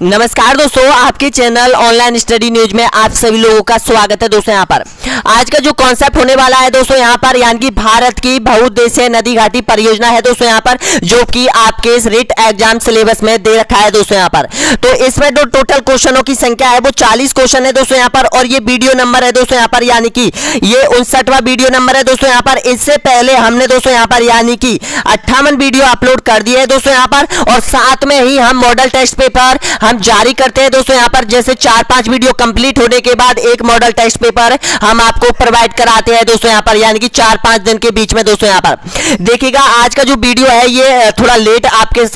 नमस्कार दोस्तों, आपके चैनल ऑनलाइन स्टडी न्यूज में आप सभी लोगों का स्वागत है। दोस्तों यहाँ पर आज का जो कॉन्सेप्ट होने वाला है दोस्तों यहाँ पर यानी कि भारत की बहुउद्देशीय नदी घाटी परियोजना है दोस्तों यहाँ पर, जो कि आपके रिट एग्जाम सिलेबस में दे रखा है दोस्तों यहाँ पर। तो इसमें जो टोटल क्वेश्चनों की संख्या है वो 40 क्वेश्चन है दोस्तों यहाँ पर, और ये वीडियो नंबर है दोस्तों यहाँ पर, यानी कि ये 59वां वीडियो नंबर है दोस्तों यहाँ पर। इससे पहले हमने दोस्तों यहाँ पर यानी कि 58 वीडियो अपलोड कर दिए है दोस्तों यहाँ पर, और साथ में ही हम मॉडल टेस्ट पेपर हम जारी करते हैं दोस्तों यहाँ पर। जैसे 4-5 वीडियो कंप्लीट होने के बाद एक मॉडल टेस्ट पेपर हम आपको प्रोवाइड कराते हैं दोस्तों यहाँ पर, यानी कि 4-5 दिन के बीच में दोस्तों यहाँ पर। देखिएगा आज का जो वीडियो है ये थोड़ा लेट आपके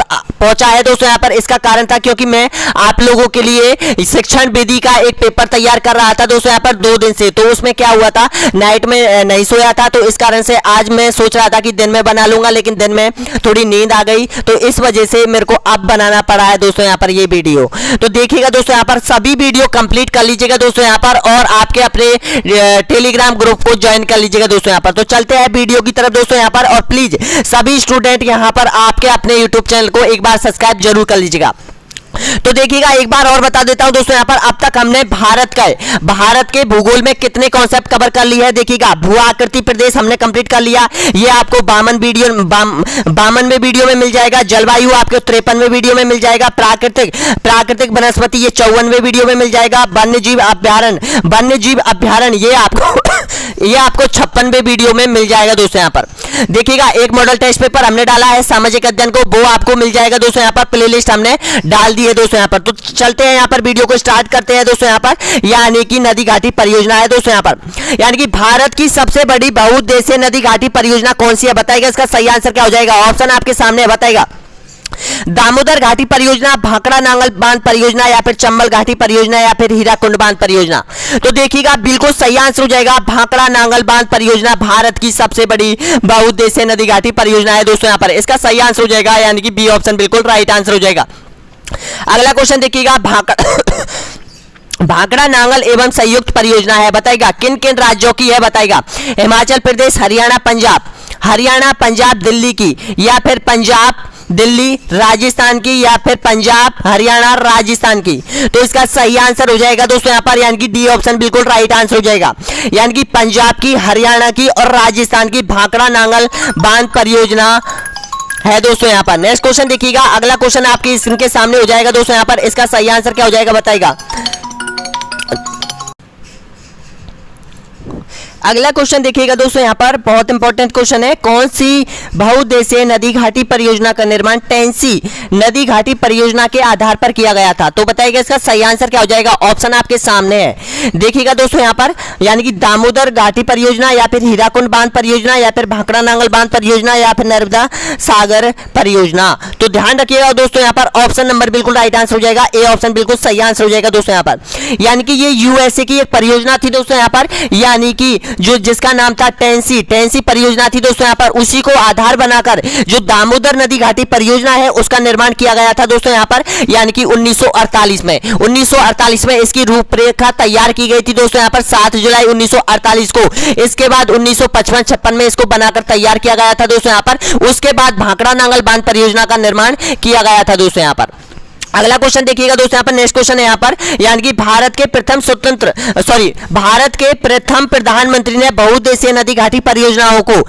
पहुंचा है दोस्तों यहाँ पर। इसका कारण था क्योंकि मैं आप लोगों के लिए शिक्षण विधि का एक पेपर तैयार कर रहा था दोस्तों यहाँ पर 2 दिन से। तो उसमें क्या हुआ था, नाइट में नहीं सोया था, तो इस कारण से आज मैं सोच रहा था कि दिन में बना लूंगा, लेकिन दिन में थोड़ी नींद आ गई, तो इस वजह से मेरे को अब बनाना पड़ा है दोस्तों यहाँ पर ये वीडियो। तो देखिएगा दोस्तों यहाँ पर सभी वीडियो कंप्लीट कर लीजिएगा दोस्तों यहाँ पर, और आपके अपने टेलीग्राम ग्रुप को ज्वाइन कर लीजिएगा दोस्तों यहाँ पर। तो चलते हैं वीडियो की तरफ दोस्तों यहाँ पर, और प्लीज सभी स्टूडेंट यहाँ पर आपके अपने यूट्यूब चैनल को एक बार सब्सक्राइब जरूर कर लीजिएगा। तो देखिएगा एक बार और बता देता हूं दोस्तों यहाँ पर, अब तक हमने भारत के भूगोल में कितने कॉन्सेप्ट कवर कर लिए हैं। देखिएगा भू आकृति प्रदेश हमने कंप्लीट कर लिया, ये आपको 52वें वीडियो में मिल जाएगा। जलवायु आपके 53वें वीडियो में मिल जाएगा। प्राकृतिक वनस्पति ये 54वें वीडियो में मिल जाएगा। वन्यजीव अभ्यारण्य ये आपको 56वें वीडियो में मिल जाएगा दोस्तों यहाँ पर। देखिएगा एक मॉडल टेस्ट पेपर हमने डाला है सामाजिक अध्ययन को, वो आपको मिल जाएगा दोस्तों यहाँ पर। प्लेलिस्ट हमने डाल दी है दोस्तों यहाँ पर। तो चलते हैं यहाँ पर, वीडियो को स्टार्ट करते हैं दोस्तों यहाँ पर। यानी कि नदी घाटी परियोजना है दोस्तों यहाँ पर, यानी कि भारत की सबसे बड़ी बहुउद्देशीय नदी घाटी परियोजना कौन सी है बताइएगा। इसका सही आंसर क्या हो जाएगा, ऑप्शन आपके सामने है, बताइएगा। दामोदर घाटी परियोजना, भाखड़ा नांगल बांध परियोजना, या फिर चंबल घाटी परियोजना, या फिर हीराकुंड बांध परियोजना। तो देखिएगा बिल्कुल सही आंसर हो जाएगा भाखड़ा नांगल बांध परियोजना भारत की सबसे बड़ी बहुउद्देशीय नदी घाटी परियोजना है दोस्तों यहाँ पर। इसका सही आंसर हो जाएगा, यानी कि बी ऑप्शन बिल्कुल राइट आंसर हो जाएगा। अगला क्वेश्चन देखिएगा, भाखड़ा नांगल एवं संयुक्त परियोजना है, बताइएगा किन किन राज्यों की है, बताइएगा। हिमाचल प्रदेश, हरियाणा पंजाब दिल्ली की, या फिर पंजाब दिल्ली राजस्थान की, या फिर पंजाब हरियाणा राजस्थान की। तो इसका सही आंसर हो जाएगा दोस्तों यहाँ पर, यानी कि डी ऑप्शन बिल्कुल राइट आंसर हो जाएगा, यानी कि पंजाब की, हरियाणा की और राजस्थान की भाखड़ा नांगल बांध परियोजना है दोस्तों यहाँ पर। नेक्स्ट क्वेश्चन देखिएगा, अगला क्वेश्चन आपकी स्क्रीन के सामने हो जाएगा दोस्तों यहाँ पर। इसका सही आंसर क्या हो जाएगा, बताइएगा। अगला क्वेश्चन देखिएगा दोस्तों यहाँ पर, बहुत इंपॉर्टेंट क्वेश्चन है। कौन सी बहुउद्देशीय नदी घाटी परियोजना का निर्माण टेंसी नदी घाटी परियोजना के आधार पर किया गया था, तो बताइएगा इसका सही आंसर क्या हो जाएगा। ऑप्शन आपके सामने है, देखिएगा दोस्तों यहाँ पर, यानी कि दामोदर घाटी परियोजना, या फिर हीराकुंड बांध परियोजना, या फिर भाखड़ा नांगल बांध परियोजना, या फिर नर्मदा सागर परियोजना। तो ध्यान रखिएगा दोस्तों यहाँ पर, ऑप्शन नंबर बिल्कुल राइट आंसर हो जाएगा, ए ऑप्शन बिल्कुल सही आंसर हो जाएगा दोस्तों यहाँ पर। यानी कि ये यूएसए की एक परियोजना थी दोस्तों यहाँ पर, यानी कि जो जिसका नाम था टेंसी परियोजना थी दोस्तों यहाँ पर। उसी को आधार बनाकर जो दामोदर नदी घाटी परियोजना है उसका निर्माण किया गया था दोस्तों यहाँ पर, यानी कि 1948 में इसकी रूपरेखा तैयार की गई थी दोस्तों यहाँ पर 7 जुलाई 1948 को। इसके बाद 1955-56 में इसको बनाकर तैयार किया गया था दोस्तों यहाँ पर। उसके बाद भाखड़ा नांगल बांध परियोजना का निर्माण किया गया था दोस्तों यहाँ पर। अगला क्वेश्चन देखिएगा दोस्तों यहाँ पर, नेक्स्ट क्वेश्चन है यहाँ पर, यानी कि भारत के प्रथम प्रधानमंत्री ने बहुउद्देशीय नदी घाटी परियोजनाओं को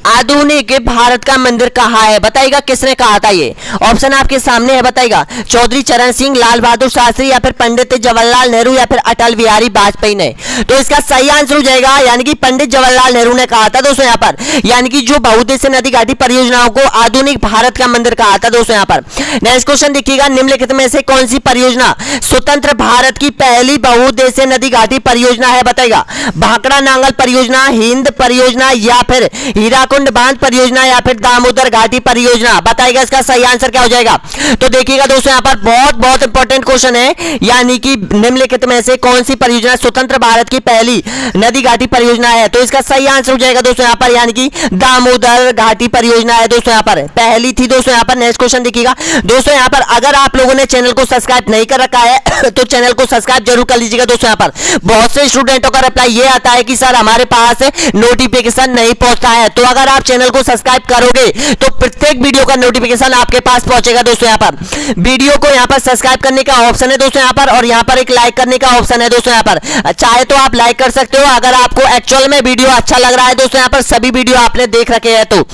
आधुनिक भारत का मंदिर कहा है, बताइएगा किसने कहा था। ये ऑप्शन आपके सामने है, बताइएगा। चौधरी चरण सिंह, लाल बहादुर शास्त्री, या फिर पंडित जवाहरलाल नेहरू, या फिर अटल बिहारी वाजपेयी ने। तो इसका सही आंसर हो जाएगा, यानी कि पंडित जवाहरलाल नेहरू ने कहा था दोस्तों यहाँ पर, यानी कि जो बहुउद्देशीय नदी घाटी परियोजनाओं को आधुनिक भारत का मंदिर कहा था दोस्तों यहाँ पर। नेक्स्ट क्वेश्चन देखिएगा, निम्नलिखित में से कौन सी परियोजना स्वतंत्र भारत की पहली बहुउद्देशीय नदी घाटी परियोजना है, बताइएगा। भाखड़ा नांगल परियोजना, हिंद परियोजना, या फिर हीराकुंड बांध परियोजना, या फिर दामोदर घाटी परियोजना, बताइएगा इसका सही आंसर क्या हो जाएगा। तो देखिएगा दोस्तों यहाँ पर बहुत इंपॉर्टेंट क्वेश्चन है, यानी कि निम्नलिखित में से कौन सी परियोजना स्वतंत्र भारत की पहली नदी घाटी परियोजना है। तो इसका सही आंसर हो जाएगा दोस्तों यहाँ पर, यानी कि दामोदर घाटी परियोजना है दोस्तों यहाँ पर, पहली थी दोस्तों यहाँ पर। नेक्स्ट क्वेश्चन देखिएगा दोस्तों यहाँ पर, अगर आप लोगों ने चैनल को सब्सक्राइब नहीं कर रखा है तो चैनल को सब्सक्राइब जरूर कर लीजिएगा दोस्तों यहाँ पर। बहुत से स्टूडेंटों का रिप्लाई ये आता है कि सर हमारे पास नोटिफिकेशन नहीं पहुंचता है, तो अगर आप चैनल को सब्सक्राइब करोगे तो प्रत्येक वीडियो का नोटिफिकेशन आपके पास पहुंचेगा दोस्तों। यहाँ पर वीडियो को यहाँ पर सब्सक्राइब करने का ऑप्शन है दोस्तों यहाँ पर, और यहाँ पर एक लाइक करने का ऑप्शन है दोस्तों। यहाँ पर चाहे तो आप लाइक कर सकते हो अगर आपको एक्चुअल में वीडियो अच्छा लग रहा है दोस्तों। यहाँ पर सभी वीडियो आपने देख रखे हैं तो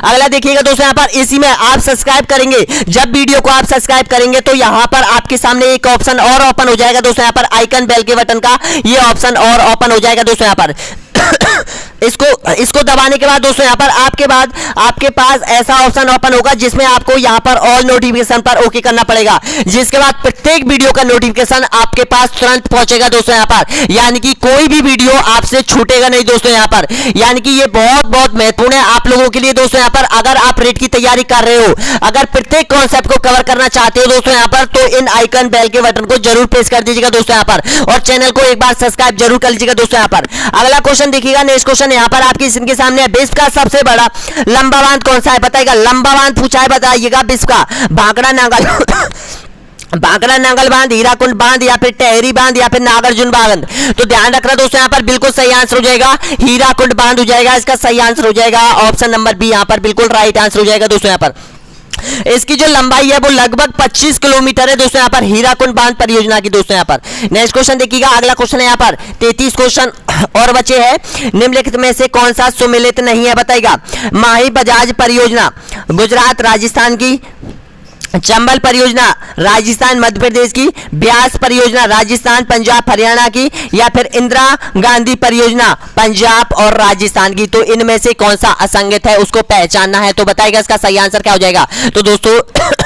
अगला देखिएगा दोस्तों, यहाँ पर इसी में आप सब्सक्राइब करेंगे, जब वीडियो को आप सब्सक्राइब करेंगे तो यहाँ पर आपके सामने एक ऑप्शन और ओपन हो जाएगा दोस्तों। यहाँ पर आइकन बेल के बटन का ये ऑप्शन और ओपन हो जाएगा दोस्तों। यहाँ पर इसको दबाने के बाद दोस्तों यहाँ पर आपके पास ऐसा ऑप्शन ओपन होगा जिसमें आपको यहाँ पर ऑल नोटिफिकेशन पर ओके करना पड़ेगा, जिसके बाद प्रत्येक वीडियो का नोटिफिकेशन आपके पास तुरंत पहुंचेगा दोस्तों। यहाँ पर यानी कि कोई भी वीडियो आपसे छूटेगा नहीं दोस्तों। यहाँ पर यानी कि ये बहुत बहुत महत्वपूर्ण है आप लोगों के लिए दोस्तों। यहाँ पर अगर आप रेट की तैयारी कर रहे हो, अगर प्रत्येक कॉन्सेप्ट को कवर करना चाहते हो दोस्तों यहाँ पर, तो इन आइकन बेल के बटन को जरूर प्रेस कर दीजिएगा दोस्तों यहाँ पर, और चैनल को एक बार सब्सक्राइब जरूर कर लीजिएगा दोस्तों। यहाँ पर अगला क्वेश्चन देखिएगा, नेक्स्ट क्वेश्चन यहाँ पर आपकी स्क्रीन के सामने है। विश्व का सबसे बड़ा लंबा बांध कौन सा है बताइएगा। लंबा बांध पूछा है, बताइएगा विश्व का। भाखड़ा नांगल बांध, हीराकुंड बांध, या फिर टेहरी बांध, या फिर नागार्जुन बांध। तो ध्यान रखना दोस्तों यहाँ पर बिल्कुल सही आंसर हो जाएगा हीराकुंड बांध हो जाएगा, इसका सही आंसर हो जाएगा ऑप्शन नंबर बी यहाँ पर बिल्कुल राइट आंसर हो जाएगा दोस्तों। यहाँ पर इसकी जो लंबाई है वो लगभग 25 किलोमीटर है दोस्तों यहाँ पर, हीराकुंड बांध परियोजना की दोस्तों। यहाँ पर नेक्स्ट क्वेश्चन देखिएगा, अगला क्वेश्चन है यहाँ पर 33 क्वेश्चन और बचे हैं। निम्नलिखित में से कौन सा सुमेलित नहीं है बताइएगा। माही बजाज परियोजना गुजरात राजस्थान की, चंबल परियोजना राजस्थान मध्य प्रदेश की, ब्यास परियोजना राजस्थान पंजाब हरियाणा की, या फिर इंदिरा गांधी परियोजना पंजाब और राजस्थान की। तो इनमें से कौन सा असंगत है उसको पहचानना है, तो बताइएगा इसका सही आंसर क्या हो जाएगा। तो दोस्तों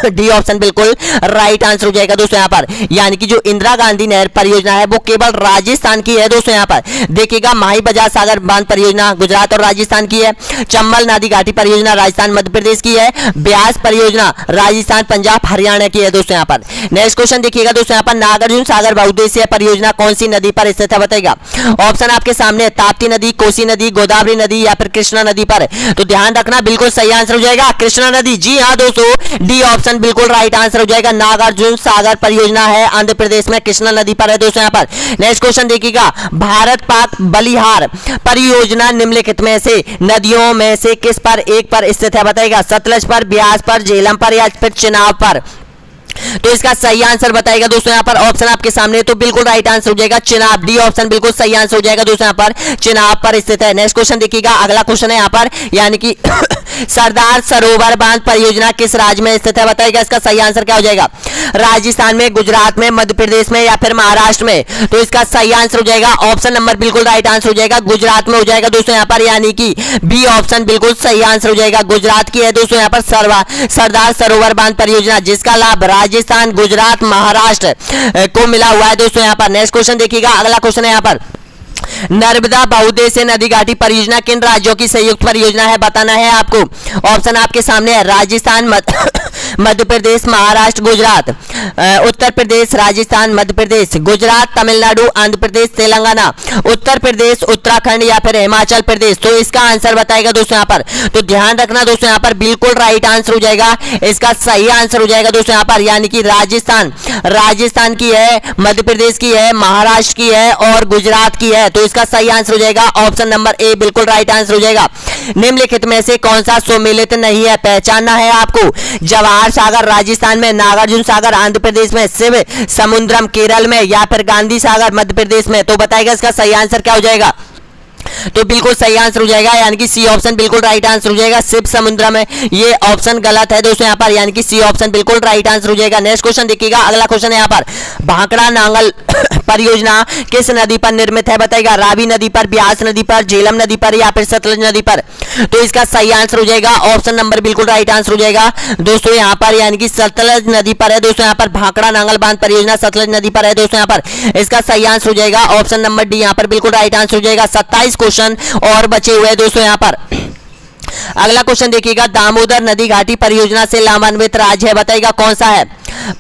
डी ऑप्शन बिल्कुल राइट आंसर हो जाएगा दोस्तों यहाँ पर, यानी कि जो इंदिरा गांधी नहर परियोजना है वो केवल राजस्थान की है दोस्तों। यहाँ पर देखिएगा माही बजाज सागर बांध परियोजना गुजरात और राजस्थान की है, चंबल नदी घाटी परियोजना राजस्थान मध्य प्रदेश की है, ब्यास परियोजना राजस्थान पंजाब हरियाणा की है दोस्तों। यहाँ पर नेक्स्ट क्वेश्चन देखिएगा दोस्तों, यहाँ पर नागार्जुन सागर बहुउद्देशीय परियोजना कौन सी नदी पर स्थित है बताइएगा। ऑप्शन आपके सामने है, ताप्ती नदी, कोसी नदी, गोदावरी नदी, या फिर कृष्णा नदी पर। तो ध्यान रखना बिल्कुल सही आंसर हो जाएगा कृष्णा नदी। जी हाँ दोस्तों, डी ऑप्शन बिल्कुल राइट आंसर हो जाएगा। नागार्जुन सागर परियोजना है आंध्र प्रदेश में, कृष्णा नदी पर है दोस्तों। यहाँ पर नेक्स्ट क्वेश्चन देखिएगा, भारत पाक बलिहार परियोजना निम्नलिखित में से नदियों में से किस पर एक पर स्थित है बताइएगा। सतलज पर, ब्यास पर, झेलम पर, या फिर चिनाब पर। तो इसका सही आंसर बताइएगा दोस्तों। यहाँ पर ऑप्शन आपके सामने, तो बिल्कुल राइट आंसर हो जाएगा चिनाब। डी ऑप्शन बिल्कुल सही आंसर हो जाएगा दोस्तों, यहाँ पर चिनाब पर स्थित है। नेक्स्ट क्वेश्चन देखिएगा, अगला क्वेश्चन है यहाँ पर, यानी कि सरदार सरोवर बांध परियोजना किस राज्य में स्थित है बताइएगा। इसका सही आंसर क्या हो जाएगा। राजस्थान में, गुजरात में, मध्य प्रदेश में, या फिर महाराष्ट्र में। तो इसका सही आंसर हो जाएगा ऑप्शन नंबर बिल्कुल राइट आंसर हो जाएगा गुजरात में हो जाएगा दोस्तों यहाँ पर, यानी कि बी ऑप्शन बिल्कुल सही आंसर हो जाएगा गुजरात की है दोस्तों। यहाँ पर सरदार सरोवर बांध परियोजना जिसका लाभ राजस्थान, गुजरात, महाराष्ट्र को मिला हुआ है दोस्तों यहाँ पर। नेक्स्ट क्वेश्चन देखिएगा, अगला क्वेश्चन है यहाँ पर, नर्मदा बहुउद्देशीय नदी घाटी परियोजना किन राज्यों की संयुक्त परियोजना है बताना है आपको। ऑप्शन आपके सामने है, राजस्थान, मध्य प्रदेश, महाराष्ट्र, गुजरात, उत्तर प्रदेश, राजस्थान, मध्य प्रदेश, गुजरात, तमिलनाडु, आंध्र प्रदेश, तेलंगाना, उत्तर प्रदेश, उत्तराखंड, या फिर हिमाचल प्रदेश। तो इसका आंसर बताएगा दोस्तों यहाँ पर। तो ध्यान रखना दोस्तों, यहाँ पर बिल्कुल राइट आंसर हो जाएगा, इसका सही आंसर हो जाएगा दोस्तों यहाँ पर, यानी कि राजस्थान की है, मध्य प्रदेश की है, महाराष्ट्र की है और गुजरात की है। तो इसका सही आंसर हो जाएगा ऑप्शन नंबर ए बिल्कुल राइट आंसर हो जाएगा। निम्नलिखित में से कौन सा सुमेलित नहीं है, पहचानना है आपको। जवाहर सागर राजस्थान में, नागार्जुन सागर आंध्र प्रदेश में, शिव समुद्रम केरल में, या फिर गांधी सागर मध्य प्रदेश में। तो बताइएगा इसका सही आंसर क्या हो जाएगा। तो बिल्कुल सही आंसर हो जाएगा, यानी कि सी ऑप्शन बिल्कुल राइट आंसर हो जाएगा। शिव समुद्र में ये ऑप्शन गलत है दोस्तों यहाँ पर, यानी कि सी ऑप्शन बिल्कुल राइट आंसर हो जाएगा। नेक्स्ट क्वेश्चन देखिएगा, अगला क्वेश्चन है यहाँ पर, भाखड़ा नांगल परियोजना किस नदी पर निर्मित है बताइएगा। रावी नदी पर, ब्यास नदी पर, झेलम नदी पर, या फिर सतलज नदी पर। तो इसका सही आंसर हो जाएगा ऑप्शन नंबर बिल्कुल राइट आंसर हो जाएगा दोस्तों यहाँ पर, यानी कि सतलज नदी पर है दोस्तों यहाँ पर। भाखड़ा नांगल बांध परियोजना सतलज नदी पर है दोस्तों यहाँ पर, इसका सही आंसर हो जाएगा ऑप्शन नंबर डी यहाँ पर बिल्कुल राइट आंसर हो जाएगा। 27 क्वेश्चन और बचे हुए दोस्तों यहाँ पर। अगला क्वेश्चन देखिएगा, दामोदर नदी घाटी परियोजना से लाभान्वित राज्य है बताइएगा कौन सा है।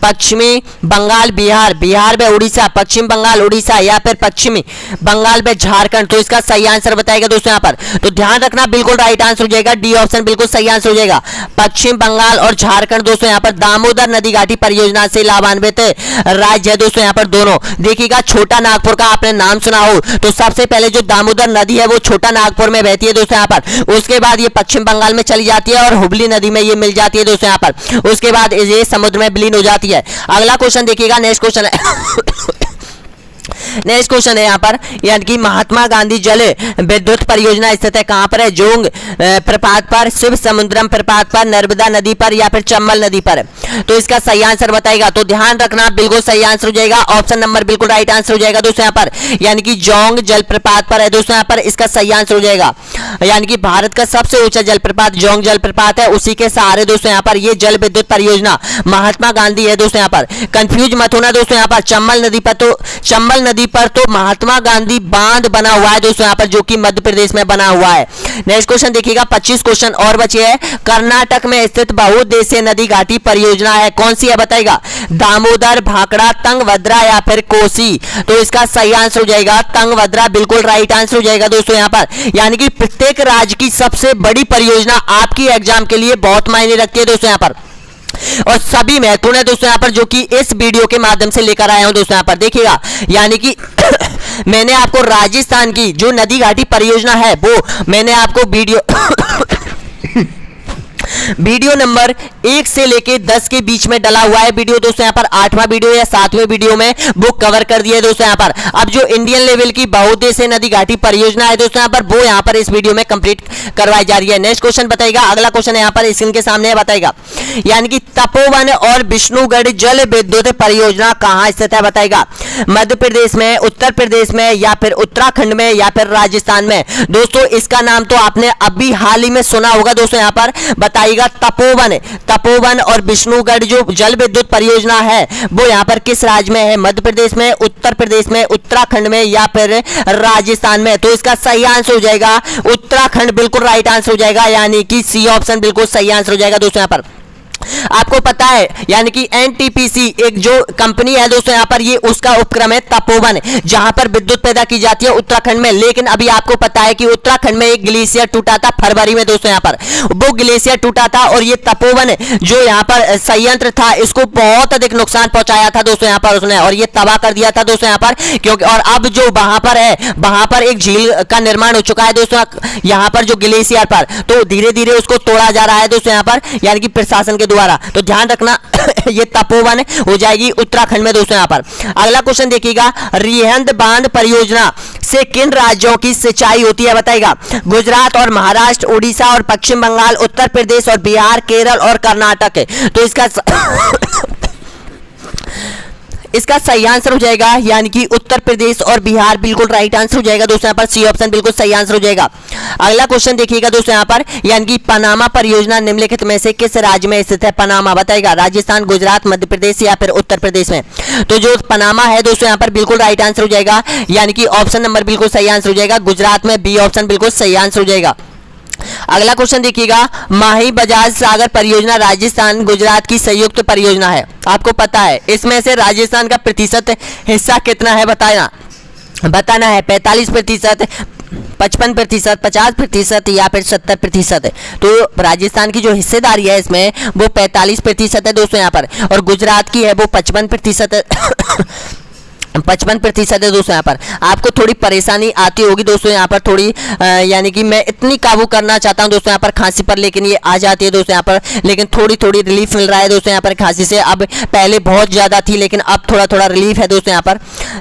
पश्चिमी बंगाल बिहार, बिहार में उड़ीसा, पश्चिम बंगाल उड़ीसा, या फिर पश्चिमी बंगाल में झारखंड। तो इसका सही आंसर बताएगा दोस्तों यहाँ पर। तो ध्यान रखना, बिल्कुल राइट आंसर हो जाएगा डी ऑप्शन, बिल्कुल सही आंसर हो जाएगा। पश्चिम बंगाल और झारखंड दोस्तों यहाँ पर दामोदर नदी घाटी परियोजना से लाभान्वित राज्य है दोस्तों यहाँ पर दोनों। देखिएगा, छोटा नागपुर का आपने नाम सुना हो तो सबसे पहले जो दामोदर नदी है वो छोटा नागपुर में बहती है दोस्तों यहाँ पर। उसके बाद ये पश्चिम बंगाल में चली जाती है और हुबली नदी में ये मिल जाती है दोस्तों यहाँ पर। उसके बाद ये समुद्र में विलीन हो जाती है। अगला क्वेश्चन देखिएगा, नेक्स्ट क्वेश्चन है नेक्स्ट क्वेश्चन है यहाँ पर, यानी कि महात्मा गांधी जल विद्युत परियोजना स्थित है कहाँ पर है? जोंग प्रपात पर, शिव समुद्रम प्रपात पर, नर्मदा नदी पर, या फिर चंबल नदी पर। तो इसका सही आंसर बताएगा। तो ध्यान रखना, बिल्कुल सही आंसर हो जाएगा ऑप्शन नंबर, बिल्कुल राइट आंसर हो जाएगा दोस्तों यहाँ पर, यानी कि जोंग जलप्रपात पर है दोस्तों यहाँ पर। इसका सही आंसर हो जाएगा, यानी कि भारत का सबसे ऊंचा जलप्रपात जोंग जलप्रपात है, उसी के सहारे दोस्तों यहाँ पर ये जल विद्युत परियोजना महात्मा गांधी है दोस्तों यहाँ पर। कंफ्यूज मत होना दोस्तों यहाँ पर। चंबल नदी पर तो महात्मा गांधी बांध बना हुआ है दोस्तों यहाँ पर, जो कि मध्य प्रदेश में बना हुआ है। नेक्स्ट क्वेश्चन देखिएगा, 25 क्वेश्चन और बचे हैं। कर्नाटक में स्थित बहुउद्देशीय नदी घाटी परियोजना है, कौन सी है बताएगा? दामोदर, भाखड़ा, तंगभद्रा, या फिर कोसी। तो इसका सही आंसर हो जाएगा तंगभद्रा, बिल्कुल राइट आंसर हो जाएगा दोस्तों यहाँ पर। यानी कि प्रत्येक राज्य की सबसे बड़ी परियोजना आपकी एग्जाम के लिए बहुत मायने रखती है दोस्तों यहाँ पर, और सभी महत्वपूर्ण है दोस्तों यहाँ पर, जो कि इस वीडियो के माध्यम से लेकर आया हूं दोस्तों यहाँ पर। देखिएगा, यानी कि मैंने आपको राजस्थान की जो नदी घाटी परियोजना है वो मैंने आपको वीडियो नंबर 1 से लेके 10 के बीच में डला हुआ है वीडियो दोस्तों यहाँ पर। 8वां वीडियो या 7वें वीडियो में वो कवर कर दिया है दोस्तों यहाँ पर। अब जो इंडियन लेवल की बहुउद्देशीय नदी घाटी परियोजना है दोस्तों यहाँ पर, वो यहाँ पर इस वीडियो में कंप्लीट करवाई जा रही है। नेक्स्ट क्वेश्चन बताएगा, अगला क्वेश्चन यहाँ पर स्क्रीन के सामने बताएगा, यानी कि तपोवन और विष्णुगढ़ जल विद्युत परियोजना कहाँ स्थित है बताएगा? मध्य प्रदेश में, उत्तर प्रदेश में, या फिर उत्तराखंड में, या फिर राजस्थान में। दोस्तों इसका नाम तो आपने अभी हाल ही में सुना होगा दोस्तों यहाँ पर। बताइएगा, तपोवन और विष्णुगढ़ जो जल विद्युत परियोजना है वो यहाँ पर किस राज्य में है? मध्य प्रदेश में, उत्तर प्रदेश में, उत्तराखंड में, या फिर राजस्थान में। तो इसका सही आंसर हो जाएगा उत्तराखंड, बिल्कुल राइट आंसर हो जाएगा, यानी कि सी ऑप्शन बिल्कुल सही आंसर हो जाएगा दोस्तों यहाँ पर। आपको पता है, यानी कि एनटीपीसी एक जो कंपनी है दोस्तों यहाँ पर, ये उसका उपक्रम है तपोवन, जहां पर विद्युत पैदा की जाती है उत्तराखंड में। लेकिन अभी आपको पता है कि उत्तराखंड में एक ग्लेशियर टूटा था फरवरी में दोस्तों यहाँ पर, वो ग्लेशियर टूटा था और ये तपोवन जो यहाँ पर संयंत्र था इसको बहुत अधिक नुकसान पहुंचाया था दोस्तों यहाँ पर उसने, और ये तबाह कर दिया था दोस्तों यहाँ पर। क्योंकि और अब जो वहां पर है, वहां पर एक झील का निर्माण हो चुका है दोस्तों यहाँ पर जो ग्लेशियर पर, तो धीरे धीरे उसको तोड़ा जा रहा है दोस्तों यहाँ पर, यानी कि प्रशासन के द्वारा। तो ध्यान रखना ये तपोवन हो जाएगी उत्तराखंड में दोस्तों यहाँ पर। अगला क्वेश्चन देखिएगा, रिहंद बांध परियोजना से किन राज्यों की सिंचाई होती है बताएगा? गुजरात और महाराष्ट्र, उड़ीसा और पश्चिम बंगाल, उत्तर प्रदेश और बिहार, केरल और कर्नाटक। तो इसका सही आंसर हो जाएगा, यानी कि उत्तर प्रदेश और बिहार, बिल्कुल राइट आंसर हो जाएगा दोस्तों यहाँ पर। सी ऑप्शन बिल्कुल सही आंसर हो जाएगा। अगला क्वेश्चन देखिएगा दोस्तों यहाँ पर, यानी कि पनामा परियोजना निम्नलिखित में से किस राज्य में स्थित है? पनामा बताएगा, राजस्थान, गुजरात, मध्य प्रदेश, या फिर उत्तर प्रदेश में। तो जो पनामा है दोस्तों यहाँ पर बिल्कुल राइट आंसर हो जाएगा, यानी कि ऑप्शन नंबर बिल्कुल सही आंसर हो जाएगा, गुजरात में। बी ऑप्शन बिल्कुल सही आंसर हो जाएगा। अगला क्वेश्चन देखिएगा, माही बजाज सागर परियोजना राजस्थान गुजरात की संयुक्त परियोजना है। आपको पता है इसमें से राजस्थान का प्रतिशत हिस्सा कितना है बताना है? 45%, 55%, 50% या फिर 70%। तो राजस्थान की जो हिस्सेदारी है इसमें वो 45% है दोस्तों यहाँ पर, और गुजरात की है वो 55% है 55% है दोस्तों यहाँ पर। आपको थोड़ी परेशानी आती होगी दोस्तों यहाँ पर थोड़ी, यानी कि मैं इतनी काबू करना चाहता हूँ दोस्तों यहाँ पर खांसी पर, लेकिन ये आ जाती है दोस्तों यहाँ पर। लेकिन थोड़ी थोड़ी रिलीफ मिल रहा है दोस्तों यहाँ पर खांसी से। अब पहले बहुत ज़्यादा थी लेकिन अब थोड़ा थोड़ा रिलीफ है दोस्तों यहाँ पर।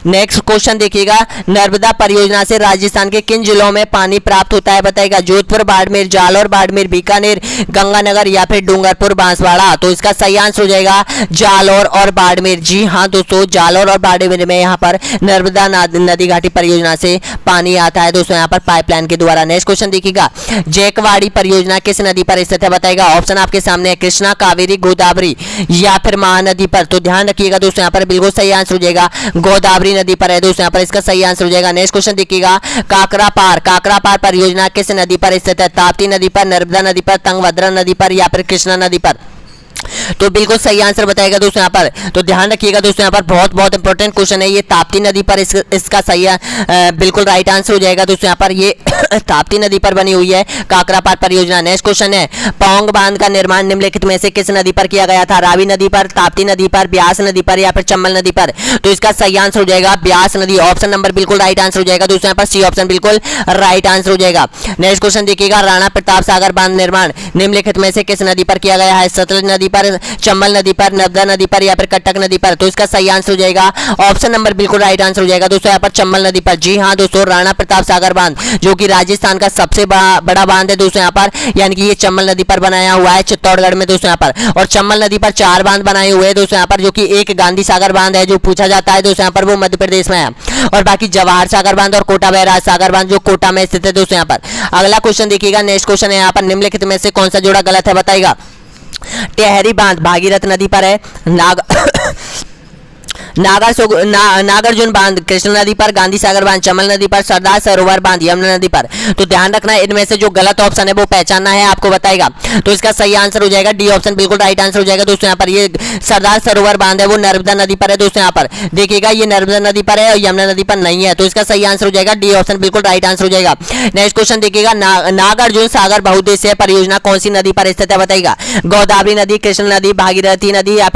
नेक्स्ट क्वेश्चन देखिएगा, नर्मदा परियोजना से राजस्थान के किन जिलों में पानी प्राप्त होता है बताएगा? जोधपुर, बाड़मेर, जालौर, बाड़मेर, बीकानेर, गंगानगर, या फिर डूंगरपुर, बांसवाड़ा। तो इसका सही आंसर हो जाएगा जालौर और बाड़मेर। जी हाँ दोस्तों, जालौर और बाड़मेर में यहाँ पर नर्मदा नदी घाटी परियोजना से पानी आता है दोस्तों यहाँ पर पाइपलाइन के द्वारा। नेक्स्ट क्वेश्चन देखिएगा, जैकवाड़ी परियोजना किस नदी पर स्थित है बताएगा? ऑप्शन आपके सामने है, कृष्णा, कावेरी, गोदावरी, या फिर महानदी पर। तो ध्यान रखिएगा दोस्तों यहाँ पर बिल्कुल सही आंसर हो जाएगा गोदावरी नदी पर है दोस्तों यहाँ पर, इसका सही आंसर हो जाएगा। नेक्स्ट क्वेश्चन देखिएगा, काकरापार परियोजना किस नदी पर स्थित है? ताप्ती नदी पर, नर्मदा नदी पर, तुंगभद्रा नदी पर, या फिर कृष्णा नदी पर। तो बिल्कुल सही आंसर बताएगा दोस्तों यहाँ पर। तो ध्यान रखिएगा दोस्तों यहाँ पर बहुत बहुत इंपॉर्टेंट क्वेश्चन है ये। ताप्ती नदी पर इसका सही बिल्कुल राइट आंसर हो जाएगा दोस्तों यहाँ पर। ये ताप्ती नदी पर बनी हुई है काकरापार परियोजना। नेक्स्ट क्वेश्चन है पौंग बांध का निर्माण निम्नलिखित में से किस नदी पर किया गया था? रावी नदी पर, ताप्ती नदी पर, ब्यास नदी पर या फिर चंबल नदी पर? तो इसका सही आंसर हो जाएगा ब्यास नदी। ऑप्शन नंबर बिल्कुल राइट आंसर हो जाएगा दोस्तों यहाँ पर। सी ऑप्शन बिल्कुल राइट आंसर हो जाएगा। नेक्स्ट क्वेश्चन देखिएगा राणा प्रताप सागर बांध निर्माण निम्नलिखित में से किस नदी पर किया गया है? सतलज नदी पर, चंबल नदी पर, नर्मदा नदी पर या फिर कटक नदी पर? तो इसका सही आंसर हो जाएगा ऑप्शन नंबर बिल्कुल राइट आंसर हो जाएगा दोस्तों यहाँ पर चंबल नदी पर। जी हाँ दोस्तों, राणा प्रताप सागर बांध जो कि राजस्थान का सबसे बड़ा बांध है दोस्तों यहाँ पर, यानी कि ये चंबल नदी पर बनाया हुआ है चित्तौड़गढ़ में दोस्तों यहाँ पर। और चंबल नदी पर 4 बांध बनाए हुए हैं दोस्तों यहाँ पर, जो कि एक गांधी सागर बांध है जो पूछा जाता है दोस्तों यहाँ पर, वो मध्य प्रदेश में है। और बाकी जवाहर सागर बांध और कोटा बैराज सागर बांध जो कोटा में स्थित है दोस्तों यहाँ पर। अगला क्वेश्चन देखिएगा, नेक्स्ट क्वेश्चन है यहाँ पर निम्नलिखित में से कौन सा जोड़ा गलत है बताइएगा? टेहरी बांध भागीरथ नदी पर है, नागार्जुन बांध कृष्ण नदी पर, गांधी सागर बांध चंबल नदी पर, सरदार सरोवर बांध यमुना नदी पर? तो ध्यान रखना इनमें से जो गलत ऑप्शन है वो पहचानना है आपको बताएगा। तो इसका सही आंसर हो जाएगा डी ऑप्शन बिल्कुल राइट आंसर हो जाएगा दोस्तों यहाँ पर। ये सरदार सरोवर बांध है वो नर्मदा नदी पर है दोस्तों यहाँ पर। देखिएगा ये नर्मदा नदी पर है और यमुना नदी पर नहीं है। तो इसका सही आंसर हो जाएगा डी ऑप्शन बिल्कुल राइट आंसर हो जाएगा। नेक्स्ट क्वेश्चन देखिएगा नागार्जुन सागर बहुउद्देशीय परियोजना कौन सी नदी पर स्थित है बताइएगा? गोदावरी नदी, कृष्ण नदी, भागीरथी नदी या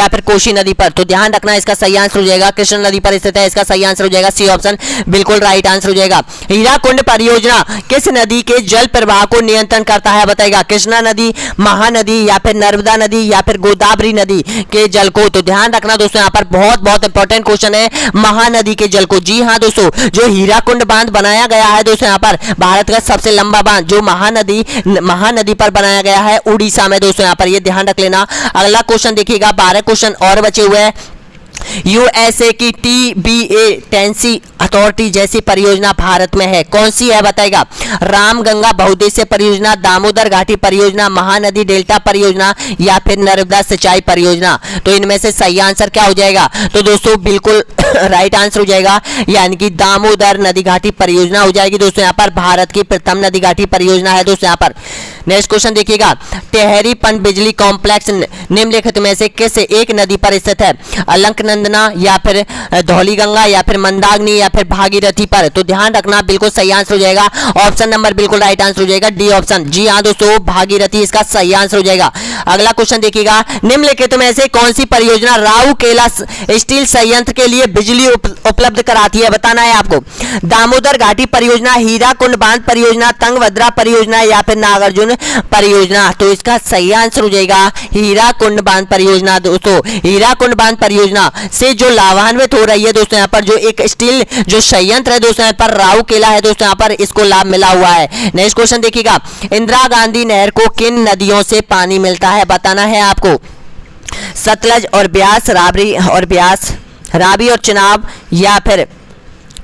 फिर कोशी नदी पर? तो ध्यान रखना इसका सही आंसर हो जाएगा कृष्ण नदी पर स्थित है। इसका सही आंसर हो जाएगा सी ऑप्शन बिल्कुल राइट आंसर हो जाएगा। हीराकुंड परियोजना किस नदी के जल प्रवाह को नियंत्रण करता है बताइएगा? कृष्णा नदी, महानदी या फिर नर्मदा नदी या फिर गोदावरी नदी के जल को? तो ध्यान रखना दोस्तों यहाँ पर बहुत बहुत इंपॉर्टेंट क्वेश्चन है, महानदी के जल को। जी हाँ दोस्तों, जो हीराकुंड बांध बनाया गया है दोस्तों यहाँ पर, भारत का सबसे लंबा बांध जो महानदी पर बनाया गया है उड़ीसा में दोस्तों यहाँ पर, ये ध्यान रख लेना। अगला क्वेश्चन देखिएगा, 12 क्वेश्चन और बचे हुए हैं। यूएसए की TBA टेंसी अथॉरिटी जैसी परियोजना भारत में है, कौन सी है बताएगा? रामगंगा बहुउद्देशीय परियोजना, दामोदर घाटी परियोजना, महानदी डेल्टा परियोजना या फिर नर्मदा सिंचाई परियोजना? तो इनमें से सही आंसर क्या हो जाएगा? तो दोस्तों बिल्कुल राइट आंसर हो जाएगा, यानी कि दामोदर नदी घाटी परियोजना हो जाएगी दोस्तों यहाँ पर। भारत की प्रथम नदी घाटी परियोजना है दोस्तों यहाँ पर। नेक्स्ट क्वेश्चन देखिएगा, टेहरी पनबिजली कॉम्प्लेक्स निम्नलिखित में से किस एक नदी पर स्थित है? अलकनंदा या फिर धौलीगंगा या फिर मंदाकिनी या फिर भागीरथी पर? तो ध्यान रखना बिल्कुल सही आंसर हो जाएगा ऑप्शन नंबर बिल्कुल राइट आंसर हो जाएगा डी ऑप्शन। जी हाँ दोस्तों, भागीरथी इसका सही आंसर हो जाएगा। अगला क्वेश्चन देखिएगा, निम्नलिखित में से कौन सी परियोजना राउरकेला स्टील संयंत्र के लिए बिजली उपलब्ध कराती है बताना है आपको? दामोदर घाटी परियोजना, हीराकुंड बांध परियोजना, तुंगभद्रा परियोजना या फिर नागार्जुन परियोजना? तो इसका सही आंसर हो जाएगा हीराकुंड बांध परियोजना दोस्तों। हीराकुंड बांध परियोजना से जो लाभान्वित हो रही है दोस्तों यहाँ पर, जो एक स्टील जो संयंत्र है दोस्तों यहाँ पर राउरकेला है दोस्तों यहाँ पर, इसको लाभ मिला हुआ है। नेक्स्ट क्वेश्चन देखिएगा, इंदिरा गांधी नहर को किन नदियों से पानी मिलता है बताना है आपको? सतलज और ब्यास, रावी और चिनाब या फिर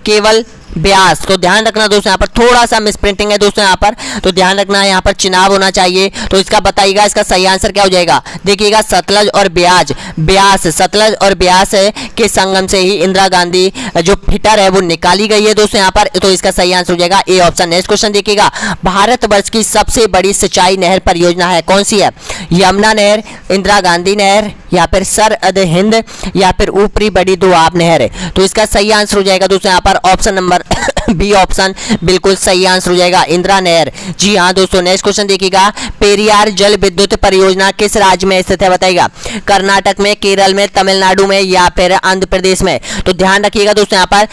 केवल ब्यास? तो ध्यान रखना दोस्तों यहाँ पर थोड़ा सा मिस प्रिंटिंग है दोस्तों यहाँ पर, तो ध्यान रखना यहाँ पर चिनाब होना चाहिए। तो इसका बताइएगा इसका सही आंसर क्या हो जाएगा? देखिएगा सतलज और ब्यास, सतलज और ब्यास के संगम से ही इंदिरा गांधी जो फिटर है वो निकाली गई है दोस्तों यहाँ पर। तो इसका सही आंसर हो जाएगा ए ऑप्शन। नेक्स्ट क्वेश्चन देखिएगा, भारतवर्ष की सबसे बड़ी सिंचाई नहर परियोजना है, कौन सी है? यमुना नहर, इंदिरा गांधी नहर या फिर सरअद हिंद या फिर ऊपरी बड़ी दोआब नहर? तो इसका सही आंसर हो जाएगा दोस्तों यहाँ पर ऑप्शन नंबर बी ऑप्शन बिल्कुल सही आंसर हो जाएगा, इंदिरा नहर। जी हाँ दोस्तों, नेक्स्ट क्वेश्चन देखिएगा, पेरियार जल विद्युत परियोजना किस राज्य में स्थित है बताइएगा? कर्नाटक में, केरल में, तमिलनाडु में या फिर आंध्र प्रदेश में? तो ध्यान रखिएगा दोस्तों यहाँ पर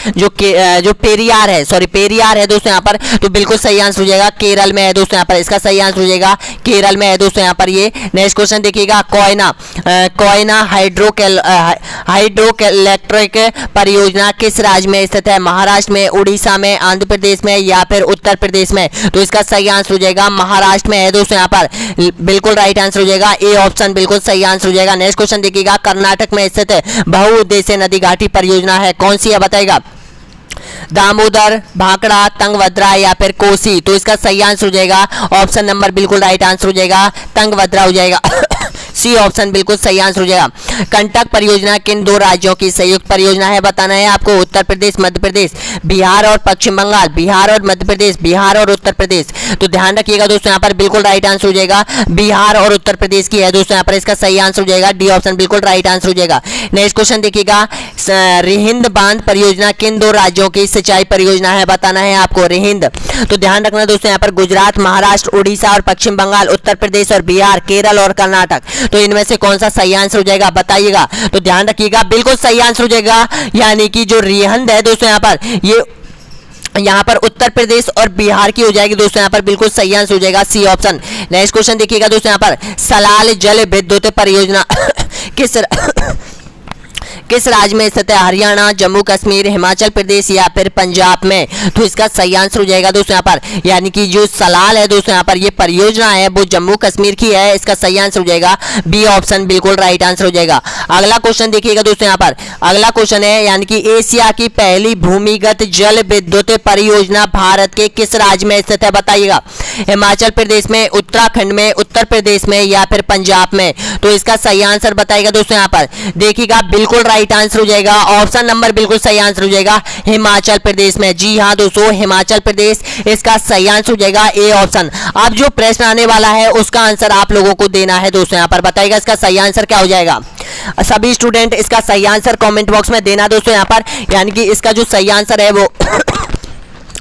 जो पेरियार है दोस्तों यहाँ पर, तो बिल्कुल सही आंसर हो जाएगा केरल में है दोस्तों यहाँ पर। इसका सही आंसर हो जाएगा केरल में है दोस्तों यहाँ पर ये। नेक्स्ट क्वेश्चन देखिएगा, कोयना हाइड्रो इलेक्ट्रिक परियोजना किस राज्य में स्थित है? महाराष्ट्र में, उड़ीसा में, आंध्र प्रदेश में या फिर उत्तर प्रदेश में? तो इसका सही आंसर हो जाएगा महाराष्ट्र में है दोस्तों यहाँ पर, बिल्कुल राइट आंसर हो जाएगा ए ऑप्शन बिल्कुल सही आंसर हो जाएगा। नेक्स्ट क्वेश्चन देखिएगा, कर्नाटक में स्थित बहुउद्देशीय नदी घाटी परियोजना है, कौन सी है बताएगा? दामोदर, भाखड़ा, तुंगभद्रा या फिर कोसी? तो इसका सही आंसर हो जाएगा ऑप्शन नंबर बिल्कुल राइट आंसर हो जाएगा तुंगभद्रा हो जाएगा। सी ऑप्शन बिल्कुल सही आंसर हो जाएगा। कंटक परियोजना किन दो राज्यों की संयुक्त परियोजना है बताना है आपको। उत्तर प्रदेश, मध्य प्रदेश, बिहार और पश्चिम बंगाल, बिहार और मध्य प्रदेश, बिहार और उत्तर प्रदेश। तो ध्यान रखिएगा दोस्तों, यहाँ पर बिल्कुल राइट आंसर हो जाएगा बिहार और उत्तर प्रदेश की है दोस्तों, यहाँ पर इसका सही आंसर हो जाएगा डी ऑप्शन बिल्कुल राइट आंसर हो जाएगा। नेक्स्ट क्वेश्चन देखिएगा, रिहिंद बांध परियोजना किन दो राज्यों की सिंचाई परियोजना है बताना है आपको। रिहिंद, तो ध्यान रखना दोस्तों, यहाँ पर गुजरात, महाराष्ट्र, उड़ीसा और पश्चिम बंगाल, उत्तर प्रदेश और बिहार, केरल और कर्नाटक। तो इनमें से कौन सा सही आंसर हो जाएगा बताइएगा। तो ध्यान रखिएगा बिल्कुल सही आंसर हो जाएगा, यानी कि जो रिहिंद है दोस्तों यहाँ पर ये यहाँ पर उत्तर प्रदेश और बिहार की हो जाएगी दोस्तों, यहाँ पर बिल्कुल सही आंसर हो जाएगा सी ऑप्शन। नेक्स्ट क्वेश्चन देखिएगा दोस्तों, यहाँ पर सलाल जल विद्युत परियोजना किस राज्य में स्थित है। हरियाणा, जम्मू कश्मीर, हिमाचल प्रदेश या फिर पंजाब में। तो इसका सही आंसर हो जाएगा दोस्तों यहाँ पर, यानी कि जो सलाल है दोस्तों यहाँ पर ये परियोजना है वो जम्मू कश्मीर की है, इसका सही आंसर हो जाएगा बी ऑप्शन बिल्कुल राइट आंसर हो जाएगा। अगला क्वेश्चन देखिएगा दोस्तों यहाँ पर, अगला क्वेश्चन है यानी कि एशिया की पहली भूमिगत जल विद्युत परियोजना भारत के किस राज्य में स्थित है बताइएगा। हिमाचल प्रदेश में, उत्तराखंड में, उत्तर प्रदेश में या फिर पंजाब में। तो इसका सही आंसर बताइएगा दोस्तों यहाँ पर, देखिएगा बिल्कुल राइट आंसर हो जाएगा ऑप्शन नंबर बिल्कुल सही आंसर हो जाएगा हिमाचल प्रदेश में। जी हाँ दोस्तों, हिमाचल प्रदेश इसका सही आंसर हो जाएगा ए ऑप्शन। अब जो प्रश्न आने वाला है उसका आंसर आप लोगों को देना है दोस्तों, यहाँ पर बताइएगा इसका सही आंसर क्या हो जाएगा। सभी स्टूडेंट इसका सही आंसर कमेंट बॉक्स में देना दोस्तों यहाँ पर, यानी कि इसका जो सही आंसर है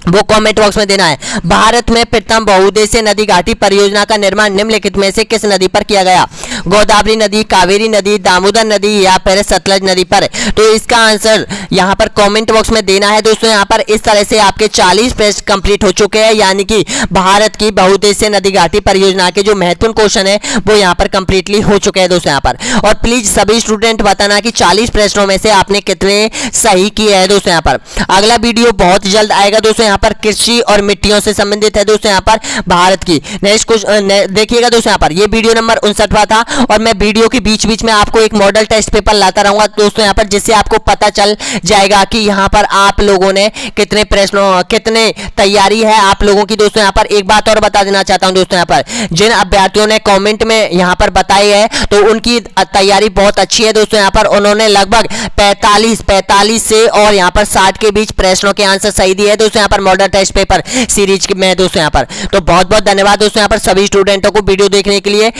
वो कमेंट बॉक्स में देना है। भारत में प्रथम बहुउद्देशीय नदी घाटी परियोजना का निर्माण निम्नलिखित में से किस नदी पर किया गया। गोदावरी नदी, कावेरी नदी, दामोदर नदी या फिर सतलज नदी पर। तो इसका आंसर यहाँ पर कमेंट बॉक्स में देना है दोस्तों। यहाँ पर इस तरह से आपके 40 प्रश्न कंप्लीट हो चुके हैं, यानी कि भारत की बहुउद्देशीय नदी घाटी परियोजना के जो महत्वपूर्ण क्वेश्चन है वो यहाँ पर कंप्लीटली हो चुके हैं दोस्तों यहाँ पर। और प्लीज सभी स्टूडेंट बताना कि 40 प्रश्नों में से आपने कितने सही किए हैं दोस्तों यहाँ पर। अगला वीडियो बहुत जल्द आएगा दोस्तों, यहाँ पर कृषि और मिट्टियों से संबंधित है दोस्तों यहाँ पर भारत की। नेक्स्ट क्वेश्चन देखिएगा दोस्तों यहाँ पर, ये वीडियो नंबर 59वां था और मैं वीडियो के बीच बीच में आपको एक मॉडल टेस्ट पेपर लाता रहूंगा दोस्तों यहाँ पर, जिससे आपको पता चल जाएगा कि यहाँ पर आप लोगों ने कितने प्रश्नों कितने तैयारी है आप लोगों की दोस्तों। यहाँ पर एक बात और बता देना चाहता हूँ दोस्तों, यहाँ पर जिन अभ्यर्थियों ने कमेंट में यहाँ पर बताई है तो उनकी तैयारी बहुत अच्छी है दोस्तों। यहाँ पर उन्होंने लगभग 45 से और यहाँ पर 60 के बीच प्रश्नों के आंसर सही दिए है दोस्तों यहाँ पर मॉडल टेस्ट पेपर सीरीज में दोस्तों यहाँ पर। तो बहुत बहुत धन्यवाद दोस्तों यहाँ पर सभी स्टूडेंटों को वीडियो देखने के लिए।